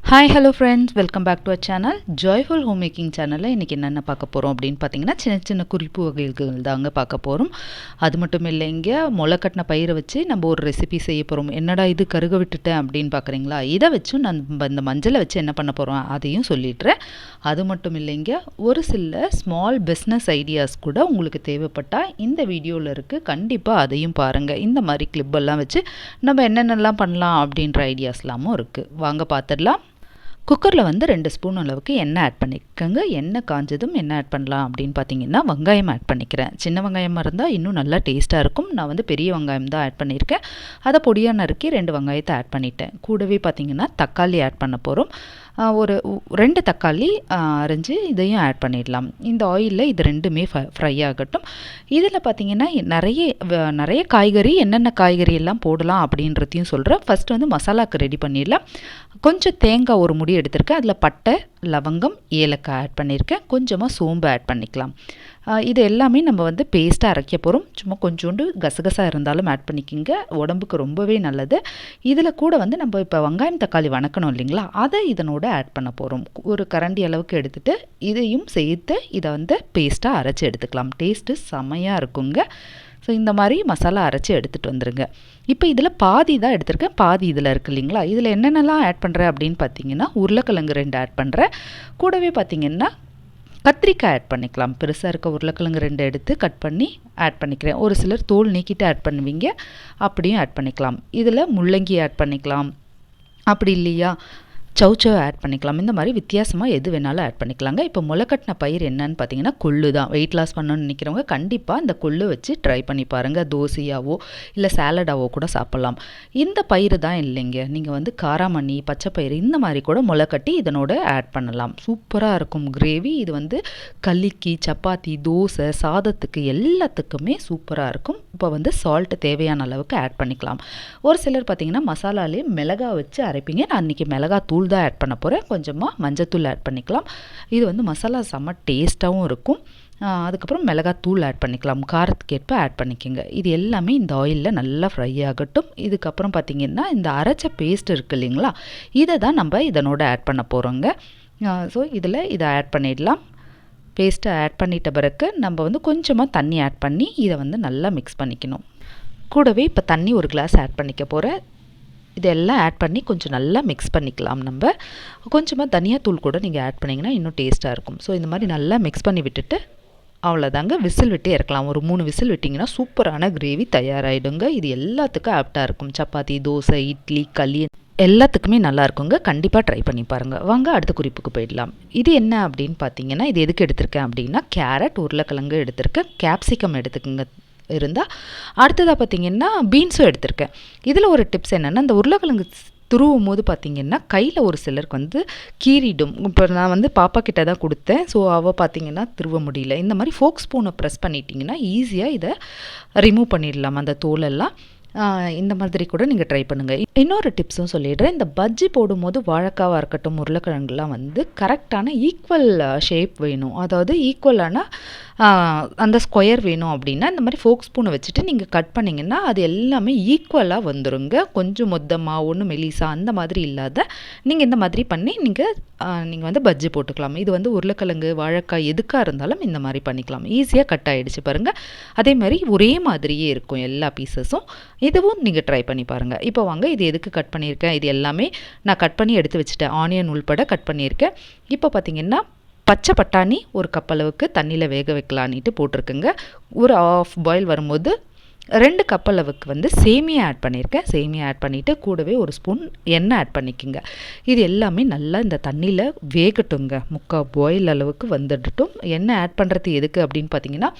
Hi hello friends, welcome back to our channel joyful home making சேனலில் இன்றைக்கி என்னென்ன பார்க்க போகிறோம் அப்படின்னு பார்த்தீங்கன்னா, சின்ன சின்ன குறிப்பு வகைகள் தாங்க பார்க்க போகிறோம். அது மட்டும் இல்லைங்க, முளைக்கட்டின பயிரை வச்சு நம்ம ஒரு ரெசிபி செய்ய போகிறோம். என்னடா இது கருக விட்டுட்டேன் அப்படின்னு பார்க்குறீங்களா? இதை வச்சும் நம்ம இந்த மஞ்சளை வச்சு என்ன பண்ண போகிறோம் அதையும் சொல்லிடுறேன். அது மட்டும் இல்லைங்க, ஒரு சில ஸ்மால் பிஸ்னஸ் ஐடியாஸ் கூட உங்களுக்கு தேவைப்பட்டால் இந்த வீடியோவில் இருக்குது, கண்டிப்பாக அதையும் பாருங்கள். இந்த மாதிரி கிளிப்பெல்லாம் வச்சு நம்ம என்னென்னலாம் பண்ணலாம் அப்படின்ற ஐடியாஸ்லாமும் இருக்குது. வாங்க பார்த்துடலாம். குக்கரில் வந்து 2 ஸ்பூன் அளவுக்கு எண்ணெய் ஆட் பண்ணிக்கோங்க. எண்ணெய் காஞ்சதும் என்ன ஆட் பண்ணலாம் அப்படின்னு பார்த்தீங்கன்னா, வெங்காயம் ஆட் பண்ணிக்கிறேன். சின்ன வெங்காயமாக இருந்தால் இன்னும் நல்லா டேஸ்ட்டாக இருக்கும். நான் வந்து பெரிய வெங்காயம் தான் ஆட் பண்ணியிருக்கேன். அதை பொடியாக நறுக்கி 2 வெங்காயத்தை ஆட் பண்ணிட்டேன். கூடவே பார்த்தீங்கன்னா தக்காளி ஆட் பண்ண போகிறோம். ஒரு 2 தக்காளி அரைஞ்சி இதையும் ஆட் பண்ணிடலாம். இந்த ஆயிலில் இது ரெண்டுமே ஃப்ரை ஆகட்டும். இதில் பார்த்தீங்கன்னா நிறைய காய்கறி, என்னென்ன காய்கறி எல்லாம் போடலாம் அப்படின்றதையும் சொல்கிறேன். ஃபஸ்ட்டு வந்து மசாலாவுக்கு ரெடி பண்ணிடலாம். கொஞ்சம் தேங்காய் ஒரு முடி எடுத்திருக்கேன். அதில் பட்டை, லவங்கம், ஏலக்காய் ஆட் பண்ணியிருக்கேன். கொஞ்சமாக சோம்பு ஆட் பண்ணிக்கலாம். இது எல்லாமே நம்ம வந்து பேஸ்ட்டாக அரைக்க போகிறோம். சும்மா கொஞ்சோண்டு கசகசா இருந்தாலும் ஆட் பண்ணிக்கிங்க, உடம்புக்கு ரொம்பவே நல்லது. இதில் கூட வந்து நம்ம இப்போ வெங்காயம் தக்காளி வணக்கணும் இல்லைங்களா, அதை இதனோட ஆட் பண்ண போகிறோம். ஒரு கரண்டி அளவுக்கு எடுத்துகிட்டு இதையும் சேர்த்து இதை வந்து பேஸ்ட்டாக அரைச்சி எடுத்துக்கலாம். டேஸ்ட்டு செமையாக இருக்குங்க. ஸோ இந்த மாதிரி மசாலா அரைச்சி எடுத்துகிட்டு வந்துடுங்க. இப்போ இதில் பாதி தான் எடுத்திருக்கேன், பாதி இதில் இருக்குது இல்லைங்களா. இதில் என்னென்னலாம் ஆட் பண்ணுறேன் அப்படின்னு பார்த்தீங்கன்னா, உருளைக்கிழங்கு 2 ஆட் பண்ணுறேன். கூடவே பார்த்தீங்கன்னா கத்திரிக்காய் ஆட் பண்ணிக்கலாம். பெருசாக இருக்க உருளைக்கிழங்கு 2 எடுத்து கட் பண்ணி ஆட் பண்ணிக்கிறேன். ஒரு சிலர் தோல் நீக்கிட்டு ஆட் பண்ணுவீங்க, அப்படியும் ஆட் பண்ணிக்கலாம். இதில் முள்ளங்கி ஆட் பண்ணிக்கலாம். அப்படி இல்லையா சௌச்சோ ஆட் பண்ணிக்கலாம். இந்த மாதிரி வித்தியாசமாக எது வேணாலும் ஆட் பண்ணிக்கலாங்க. இப்போ முளைக்கட்டின பயிர் என்னன்னு பார்த்தீங்கன்னா கொள்ளு தான். வெயிட் லாஸ் பண்ணணும்னு நினைக்கிறவங்க கண்டிப்பாக இந்த கொள்ளு வச்சு ட்ரை பண்ணி பாருங்கள். தோசையாவோ இல்லை சாலடாவோ கூட சாப்பிட்லாம். இந்த பயிர் தான் இல்லைங்க, நீங்கள் வந்து காராமணி, பச்சை பயிறு இந்த மாதிரி கூட முளைக்கட்டி இதனோட ஆட் பண்ணலாம். சூப்பராக இருக்கும் கிரேவி. இது வந்து களிக்கு, சப்பாத்தி, தோசை, சாதத்துக்கு எல்லாத்துக்குமே சூப்பராக இருக்கும். இப்போ வந்து சால்ட்டு தேவையான அளவுக்கு ஆட் பண்ணிக்கலாம். ஒரு சிலர் பார்த்தீங்கன்னா மசாலாலே மிளகா வச்சு அரைப்பீங்க. நான் இன்றைக்கி மிளகா தூள் தான் ஆட் பண்ண போகிறேன். கொஞ்சமாக மஞ்சத்தூள் ஆட் பண்ணிக்கலாம். இது வந்து மசாலா செம்ம டேஸ்ட்டாகவும் இருக்கும். அதுக்கப்புறம் மிளகாத்தூள் ஆட் பண்ணிக்கலாம். காரத்துக்கேற்ப ஆட் பண்ணிக்கோங்க. இது எல்லாமே இந்த ஆயிலில் நல்லா ஃப்ரை ஆகட்டும். இதுக்கப்புறம் பார்த்திங்கன்னா இந்த அரைச்ச பேஸ்ட் இருக்குது இல்லைங்களா, இதை தான் நம்ம இதனோட ஆட் பண்ண போகிறோங்க. ஸோ இதில் இதை ஆட் பண்ணிடலாம். பேஸ்ட்டை ஆட் பண்ணிட்ட பிறகு நம்ம வந்து கொஞ்சமாக தண்ணி ஆட் பண்ணி இதை வந்து நல்லா மிக்ஸ் பண்ணிக்கணும். கூடவே இப்போ தண்ணி ஒரு கிளாஸ் ஆட் பண்ணிக்க போகிறேன். இதெல்லாம் ஆட் பண்ணி கொஞ்சம் நல்லா மிக்ஸ் பண்ணிக்கலாம். நம்ம கொஞ்சமாக தனியாத்தூள் கூட நீங்கள் ஆட் பண்ணிங்கன்னா இன்னும் டேஸ்ட்டாக இருக்கும். ஸோ இந்த மாதிரி நல்லா மிக்ஸ் பண்ணி விட்டுட்டு அவ்வளோதாங்க, விசில் விட்டு இறக்கலாம். ஒரு 3 விசில் விட்டிங்கன்னா சூப்பரான கிரேவி தயாராகிடுங்க. இது எல்லாத்துக்கும் ஆப்டாக இருக்கும். சப்பாத்தி, தோசை, இட்லி, களி எல்லாத்துக்குமே நல்லா இருக்குங்க. கண்டிப்பாக ட்ரை பண்ணி பாருங்கள். வாங்க அடுத்த குறிப்புக்கு போயிடலாம். இது என்ன அப்படின்னு பார்த்தீங்கன்னா, இது எதுக்கு எடுத்திருக்கேன் அப்படின்னா, கேரட், உருளைக்கிழங்கு எடுத்திருக்கேன், கேப்சிகம் எடுத்துக்கோங்க இருந்தால். அடுத்ததாக பார்த்திங்கன்னா பீன்ஸும் எடுத்திருக்கேன். இதில் ஒரு டிப்ஸ் என்னென்னா, இந்த உருளைக்கிழங்கு துருவும் போது பார்த்திங்கன்னா கையில் ஒரு சிலருக்கு வந்து கீறிடும். இப்போ நான் வந்து பாப்பா கிட்ட தான் கொடுத்தேன். ஸோ அவள் பார்த்திங்கன்னா திருவ முடியல. இந்த மாதிரி ஃபோக் ஸ்பூனை ப்ரெஸ் பண்ணிட்டிங்கன்னா ஈஸியாக இதை ரிமூவ் பண்ணிடலாம் அந்த தோலெல்லாம். இந்த மாதிரி கூட நீங்கள் ட்ரை பண்ணுங்கள். இன்னொரு டிப்ஸும் சொல்லிடுறேன். இந்த பஜ்ஜி போடும்போது வாழைக்காவாக இருக்கட்டும், உருளைக்கிழங்குலாம் வந்து கரெக்டான ஈக்குவல் ஷேப் வேணும். அதாவது ஈக்குவலான அந்த ஸ்கொயர் வேணும் அப்படின்னா இந்த மாதிரி ஃபோக் ஸ்பூனை வச்சுட்டு நீங்கள் கட் பண்ணிங்கன்னா அது எல்லாமே ஈக்குவலாக வந்துடுங்க. கொஞ்சம் மொத்தமாக ஒன்றும் மெலிசா அந்த மாதிரி இல்லாத நீங்கள் இந்த மாதிரி பண்ணி நீங்கள் வந்து பஜ்ஜி போட்டுக்கலாம். இது வந்து உருளைக்கிழங்கு, வாழைக்காய் எதுக்காக இருந்தாலும் இந்த மாதிரி பண்ணிக்கலாம். ஈஸியாக கட் ஆகிடுச்சு பாருங்கள். அதே மாதிரி ஒரே மாதிரியே இருக்கும் எல்லா பீசஸும். இதுவும் நீங்கள் ட்ரை பண்ணி பாருங்கள். இப்போ வாங்க, இது எதுக்கு கட் பண்ணியிருக்கேன், இது எல்லாமே நான் கட் பண்ணி எடுத்து வச்சுட்டேன். ஆனியன் உள்பட கட் பண்ணியிருக்கேன். இப்போ பார்த்திங்கன்னா பச்சை பட்டாணி ஒரு கப் அளவுக்கு தண்ணியில் வேக வைக்கலான்ட்டு போட்டிருக்குங்க. ஒரு ஆஃப் பாயில் வரும்போது 2 கப் அளவுக்கு வந்து சேமியா ஆட் பண்ணியிருக்கேன். சேமியா ஆட் பண்ணிவிட்டு கூடவே ஒரு ஸ்பூன் எண்ணெய் ஆட் பண்ணிக்கோங்க. இது எல்லாமே நல்லா இந்த தண்ணியில் வேகட்டுங்க. 3/4 பாயில் அளவுக்கு வந்துடட்டும். எண்ணெய் ஆட் பண்ணுறது எதுக்கு அப்படின்னு பார்த்தீங்கன்னா,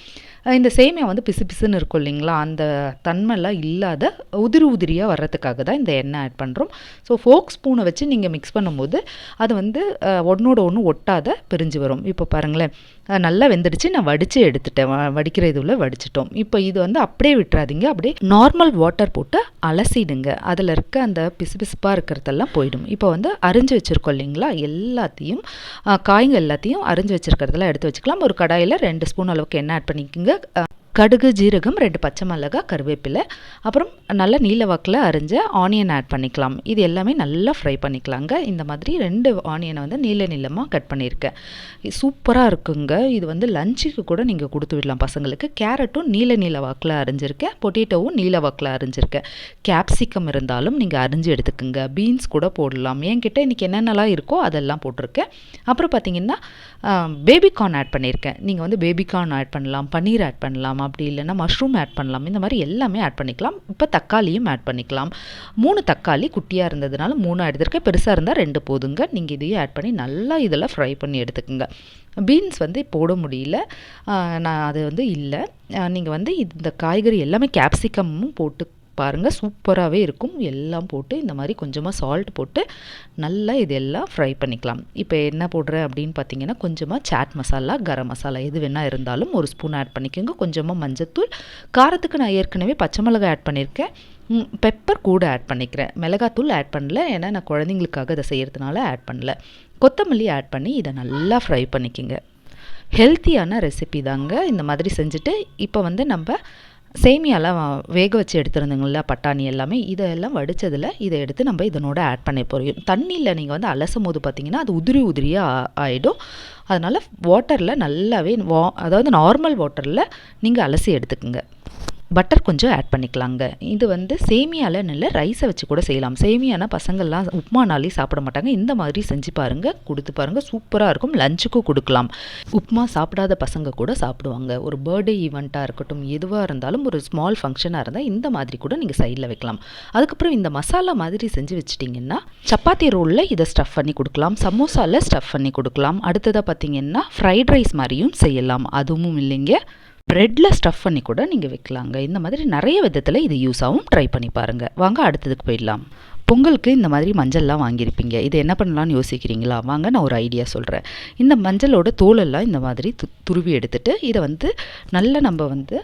இந்த சேமியா வந்து பிசு பிசுன்னு இருக்கும் இல்லைங்களா, அந்த தன்மைலாம் இல்லாத உதிரியாக வர்றதுக்காக தான் இந்த எண்ணெய் ஆட் பண்ணுறோம். ஸோ ஃபோக் ஸ்பூனை வச்சு நீங்கள் மிக்ஸ் பண்ணும்போது அது வந்து ஒன்றோட ஒன்று ஒட்டாத பிரிஞ்சு வரும். இப்போ பாருங்களேன், நல்லா வெந்துடுச்சு. நான் வடித்து எடுத்துட்டேன். வடிக்கிற இதுவில் வடிச்சிட்டோம். இப்போ இது வந்து அப்படியே விட்டுறாதீங்க. அப்படியே நார்மல் வாட்டர் போட்டு அலசிடுங்க. அதில் இருக்க அந்த பிசுபிசுப்பாக இருக்கிறதெல்லாம் போயிடும். இப்போ வந்து அரிஞ்சு வச்சுருக்கோம் இல்லைங்களா, எல்லாத்தையும் காய்கள் எல்லாத்தையும் அரிஞ்சு வச்சுருக்கிறதெல்லாம் எடுத்து வச்சுக்கலாம். ஒரு கடாயில் 2 ஸ்பூன் அளவுக்கு எண்ணெய் ஆட் பண்ணிக்கோங்க. கடுகு, ஜீரகம், 2 பச்சை மிளகாய், கருவேப்பிலை, அப்புறம் நல்லா நீல வாக்கில் அரிஞ்ச ஆனியன் ஆட் பண்ணிக்கலாம். இது எல்லாமே நல்லா ஃப்ரை பண்ணிக்கலாங்க. இந்த மாதிரி 2 ஆனியனை வந்து நீளமாக கட் பண்ணியிருக்கேன். சூப்பராக இருக்குங்க. இது வந்து லஞ்சுக்கு கூட நீங்கள் கொடுத்து விடலாம் பசங்களுக்கு. கேரட்டும் நீல வாக்கில் அரிஞ்சிருக்கேன், பொட்டேட்டோவும் நீல வாக்கில் அரிஞ்சிருக்கேன். கேப்சிகம் இருந்தாலும் நீங்கள் அரிஞ்சு எடுத்துக்குங்க. பீன்ஸ் கூட போடலாம். என்கிட்ட இன்றைக்கி என்னென்னலாம் இருக்கோ அதெல்லாம் போட்டிருக்கேன். அப்புறம் பார்த்திங்கன்னா பேபிகார்ன் ஆட் பண்ணியிருக்கேன். நீங்கள் வந்து பேபிகார்ன் ஆட் பண்ணலாம், பன்னீர் ஆட் பண்ணலாம், அப்படி இல்லைன்னா மஷ்ரூம் ஆட் பண்ணலாம். இந்த மாதிரி எல்லாமே ஆட் பண்ணிக்கலாம். இப்போ தக்காளியும் ஆட் பண்ணிக்கலாம். 3 தக்காளி குட்டியாக இருந்ததுனால 3 எடுத்துருக்கேன். பெருசாக இருந்தால் 2 போதுங்க. நீங்கள் இதையும் ஆட் பண்ணி நல்லா இதெல்லாம் ஃப்ரை பண்ணி எடுத்துக்கோங்க. பீன்ஸ் வந்து போட முடியல, நான் அது வந்து இல்லை. நீங்கள் வந்து இந்த காய்கறி எல்லாமே கேப்சிகமும் போட்டு பாருங்கள், சூப்பராகவே இருக்கும். எல்லாம் போட்டு இந்த மாதிரி கொஞ்சமாக சால்ட் போட்டு நல்லா இதெல்லாம் ஃப்ரை பண்ணிக்கலாம். இப்போ என்ன போடுறேன் அப்படின்னு பார்த்தீங்கன்னா, கொஞ்சமாக சாட் மசாலா, கரம் மசாலா எது வேணால் இருந்தாலும் 1 ஸ்பூன் ஆட் பண்ணிக்கோங்க. கொஞ்சமாக மஞ்சத்தூள், காரத்துக்கு நான் ஏற்கனவே பச்சை மிளகாய் ஆட் பண்ணியிருக்கேன். பெப்பர் கூட ஆட் பண்ணிக்கிறேன். மிளகாத்தூள் ஆட் பண்ணல, ஏன்னா நான் குழந்தைங்களுக்காக இதை செய்கிறதுனால ஆட் பண்ணல. கொத்தமல்லி ஆட் பண்ணி இதை நல்லா ஃப்ரை பண்ணிக்கோங்க. ஹெல்த்தியான ரெசிபி தாங்க. இந்த மாதிரி செஞ்சுட்டு இப்போ வந்து நம்ம சேமியாலாம் வேக வச்சு எடுத்துருந்தோங்களா, பட்டாணி எல்லாமே, இதெல்லாம் வடித்ததில் இதை எடுத்து நம்ம இதனோட ஆட் பண்ண போகிறோம். தண்ணியில் நீங்கள் வந்து அலசும் போது பார்த்திங்கன்னா அது உதிரியாக ஆகிடும். அதனால் வாட்டரில் நல்லாவே அதாவது நார்மல் வாட்டரில் நீங்கள் அலசி எடுத்துக்குங்க. பட்டர் கொஞ்சம் ஆட் பண்ணிக்கலாங்க. இது வந்து சேமியாவில் நல்ல ரைஸை வச்சு கூட செய்யலாம். சேமியானா பசங்கள்லாம் உப்புமானாலே சாப்பிட மாட்டாங்க. இந்த மாதிரி செஞ்சு பாருங்கள், கொடுத்து பாருங்கள், சூப்பராக இருக்கும். லஞ்சுக்கும் கொடுக்கலாம். உப்புமா சாப்பிடாத பசங்க கூட சாப்பிடுவாங்க. ஒரு பர்த்டே ஈவெண்ட்டாக இருக்கட்டும், எதுவாக இருந்தாலும், ஒரு ஸ்மால் ஃபங்க்ஷனாக இருந்தால் இந்த மாதிரி கூட நீங்கள் சைடில் வைக்கலாம். அதுக்கப்புறம் இந்த மசாலா மாதிரி செஞ்சு வச்சிட்டிங்கன்னா சப்பாத்தி ரோலில் இதை ஸ்டஃப் பண்ணி கொடுக்கலாம், சமோசாவில் ஸ்டஃப் பண்ணி கொடுக்கலாம். அடுத்ததாக பார்த்திங்கன்னா ஃப்ரைட் ரைஸ் மாதிரியும் செய்யலாம். அதுவும் இல்லைங்க, ப்ரெட்டில் ஸ்டஃப் பண்ணி கூட நீங்கள் வைக்கலாங்க. இந்த மாதிரி நிறைய விதத்தில் இது யூஸ் ஆகும். ட்ரை பண்ணி பாருங்கள். வாங்க அடுத்ததுக்கு போயிடலாம். பொங்கலுக்கு இந்த மாதிரி மஞ்சள்லாம் வாங்கியிருப்பீங்க. இது என்ன பண்ணலான்னு யோசிக்கிறீங்களா? வாங்க நான் ஒரு ஐடியா சொல்கிறேன். இந்த மஞ்சளோட தோலெல்லாம் இந்த மாதிரி துருவி எடுத்துகிட்டு இதை வந்து நல்லா நம்ம வந்து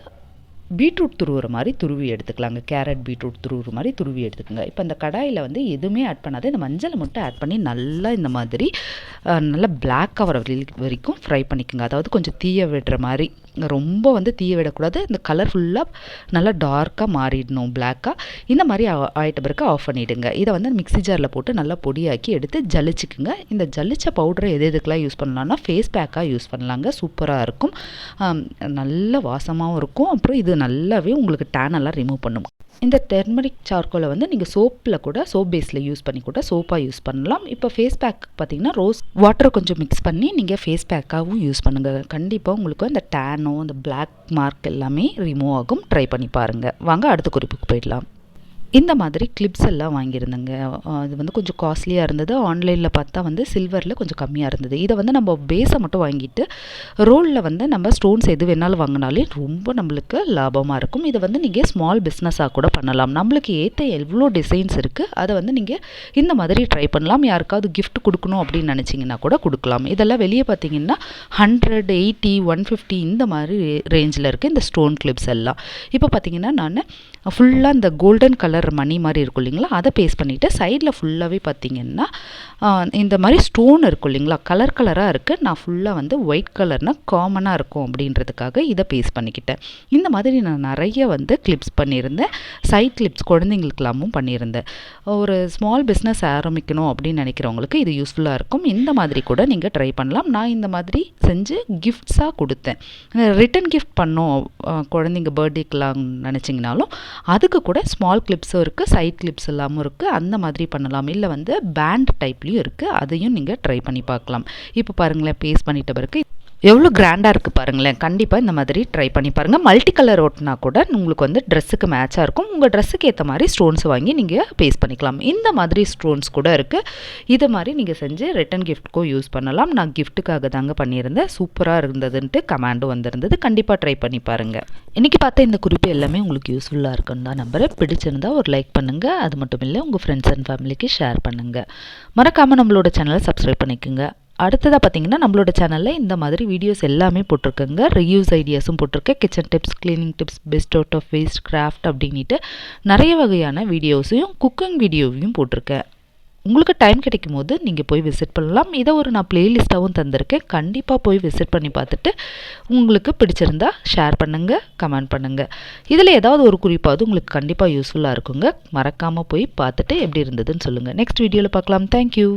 பீட்ரூட் துருவுற மாதிரி துருவி எடுத்துக்கலாங்க. கேரட் பீட்ரூட் துருவுற மாதிரி துருவி எடுத்துக்கோங்க. இப்போ இந்த கடாயில் வந்து எதுவுமே ஆட் பண்ணாத, இந்த மஞ்சளை மட்டும் ஆட் பண்ணி நல்லா இந்த மாதிரி நல்லா பிளாக் ஆகிற வரைக்கும் ஃப்ரை பண்ணிக்கோங்க. அதாவது கொஞ்சம் தீய விடுற மாதிரி, ரொம்ப வந்து தீய விடக்கூடாது. இந்த கலர் ஃபுல்லாக நல்லா டார்க்காக மாறிடணும், பிளாக்காக. இந்த மாதிரி ஆயிட்ட பிறகு ஆஃப் பண்ணிவிடுங்க. இதை வந்து மிக்ஸி ஜாரில் போட்டு நல்லா பொடியாக்கி எடுத்து ஜலிச்சுக்குங்க. இந்த ஜலிச்ச பவுடரை எதுக்கெல்லாம் யூஸ் பண்ணலான்னா ஃபேஸ் பேக்காக யூஸ் பண்ணலாங்க. சூப்பராக இருக்கும், நல்ல வாசமாகவும் இருக்கும். அப்புறம் இது நல்லாவே உங்களுக்கு டேனெல்லாம் ரிமூவ் பண்ணும். இந்த டெர்மரிக் சார்கோலை வந்து நீங்கள் சோப்பில் கூட, சோப் பேஸில் யூஸ் பண்ணி கூட சோப்பாக யூஸ் பண்ணலாம். இப்போ ஃபேஸ் பேக் பார்த்திங்கன்னா ரோஸ் வாட்டரை கொஞ்சம் மிக்ஸ் பண்ணி நீங்கள் ஃபேஸ் பேக்காகவும் யூஸ் பண்ணுங்கள். கண்டிப்பாக உங்களுக்கு அந்த டேனோ, அந்த பிளாக் மார்க் எல்லாமே ரிமூவ் ஆகும். ட்ரை பண்ணி பாருங்கள். வாங்க அடுத்த குறிப்புக்கு போயிடலாம். இந்த மாதிரி கிளிப்ஸ் எல்லாம் வாங்கியிருந்தேங்க. இது வந்து கொஞ்சம் காஸ்ட்லியாக இருந்தது. ஆன்லைனில் பார்த்தா வந்து சில்வரில் கொஞ்சம் கம்மியாக இருந்தது. இதை வந்து நம்ம பேஸை மட்டும் வாங்கிட்டு ரோலில் வந்து நம்ம ஸ்டோன்ஸ் எது வேணாலும் வாங்கினாலே ரொம்ப நம்மளுக்கு லாபமாக இருக்கும். இதை வந்து நீங்கள் ஸ்மால் பிஸ்னஸாக கூட பண்ணலாம். நம்மளுக்கு ஏற்ற எவ்வளோ டிசைன்ஸ் இருக்குது, அதை வந்து நீங்கள் இந்த மாதிரி ட்ரை பண்ணலாம். யாருக்காவது கிஃப்ட் கொடுக்கணும் அப்படின்னு நினச்சிங்கன்னா கூட கொடுக்கலாம். இதெல்லாம் வெளியே பார்த்தீங்கன்னா 100, 80, 150 இந்த மாதிரி ரேஞ்சில் இருக்குது இந்த ஸ்டோன் கிளிப்ஸ் எல்லாம். இப்போ பார்த்தீங்கன்னா நான் ஃபுல்லாக இந்த கோல்டன் கலர் மணி மாதிரி இருக்கும் இல்லைங்களா, அதை பேஸ்ட் பண்ணிவிட்டு சைடில் ஃபுல்லாகவே பார்த்திங்கன்னா இந்த மாதிரி ஸ்டோன் இருக்கும் இல்லைங்களா, கலர் கலராக இருக்குது. நான் ஃபுல்லாக வந்து ஒயிட் கலர்னால் காமனாக இருக்கும் அப்படின்றதுக்காக இதை பேஸ்ட் பண்ணிக்கிட்டேன். இந்த மாதிரி நான் நிறைய வந்து கிளிப்ஸ் பண்ணியிருந்தேன். சைட் கிளிப்ஸ் குழந்தைங்களுக்கெல்லாமும் பண்ணியிருந்தேன். ஒரு ஸ்மால் பிஸ்னஸ் ஆரம்பிக்கணும் அப்படின்னு நினைக்கிறவங்களுக்கு இது யூஸ்ஃபுல்லாக இருக்கும். இந்த மாதிரி கூட நீங்கள் ட்ரை பண்ணலாம். நான் இந்த மாதிரி செஞ்சு கிஃப்ட்ஸாக கொடுத்தேன். ரிட்டன் கிஃப்ட் பண்ணோம் குழந்தைங்க பர்த்டேக்கெலாம் நினச்சிங்கனாலும் அதுக்கு கூட ஸ்மால் கிளிப்ஸும் இருக்குது, சைட் கிளிப்ஸ் எல்லாமும் இருக்குது. அந்த மாதிரி பண்ணலாம். இல்லை வந்து பேண்ட் டைப்லேயும் இருக்குது, அதையும் நீங்கள் ட்ரை பண்ணி பார்க்கலாம். இப்போ பாருங்களேன், பேஸ்ட் பண்ணிட்ட பிறகு எவ்வளோ கிராண்டாக இருக்குது பாருங்களேன். கண்டிப்பாக இந்த மாதிரி ட்ரை பண்ணி பாருங்கள். மல்டி கலர் ஓட்டினா கூட உங்களுக்கு வந்து ட்ரெஸ்ஸுக்கு மேட்சாக இருக்கும். உங்கள் ட்ரெஸ்ஸுக்கு ஏற்ற மாதிரி ஸ்டோன்ஸ் வாங்கி நீங்கள் பேஸ்ட் பண்ணிக்கலாம். இந்த மாதிரி ஸ்டோன்ஸ் கூட இருக்குது. இது மாதிரி நீங்கள் செஞ்சு ரிட்டன் கிஃப்ட்டுக்கும் யூஸ் பண்ணலாம். நான் கிஃப்ட்டுக்காக தாங்க பண்ணியிருந்தேன். சூப்பராக இருந்ததுன்ட்டு கமெண்டும் வந்திருந்தது. கண்டிப்பாக ட்ரை பண்ணி பாருங்கள். இன்றைக்கி பார்த்த இந்த குறிப்பு எல்லாமே உங்களுக்கு யூஸ்ஃபுல்லாக இருக்குன்னு தான் நம்புறேன். பிடிச்சிருந்தால் ஒரு லைக் பண்ணுங்கள். அது மட்டும் இல்லை, உங்கள் ஃப்ரெண்ட்ஸ் அண்ட் ஃபேமிலிக்கு ஷேர் பண்ணுங்கள். மறக்காமல் நம்மளோட சேனலை சப்ஸ்கிரைப் பண்ணிக்கோங்க. அடுத்ததாக பார்த்தீங்கன்னா நம்மளோட சேனலில் இந்த மாதிரி வீடியோஸ் எல்லாமே போட்டிருக்கேங்க. ரிவ்யூஸ் ஐடியாஸும் போட்டிருக்கேன். Kitchen tips, cleaning tips, best out of waste, craft அப்படின்ட்டு நிறைய வகையான வீடியோஸையும் குக்கிங் வீடியோவையும் போட்டிருக்கேன். உங்களுக்கு டைம் கிடைக்கும் போது நீங்கள் போய் விசிட் பண்ணலாம். இதை நான் பிளேலிஸ்ட்டாகவும் தந்திருக்கேன். கண்டிப்பாக போய் விசிட் பண்ணி பார்த்துட்டு உங்களுக்கு பிடிச்சிருந்தா ஷேர் பண்ணுங்கள், கமெண்ட் பண்ணுங்கள். இதில் ஏதாவது ஒரு குறிப்பாவது உங்களுக்கு கண்டிப்பாக யூஸ்ஃபுல்லாக இருக்குங்க. மறக்காமல் போய் பார்த்துட்டு எப்படி இருந்ததுன்னு சொல்லுங்கள். நெக்ஸ்ட் வீடியோவில் பார்க்கலாம். தேங்க்யூ.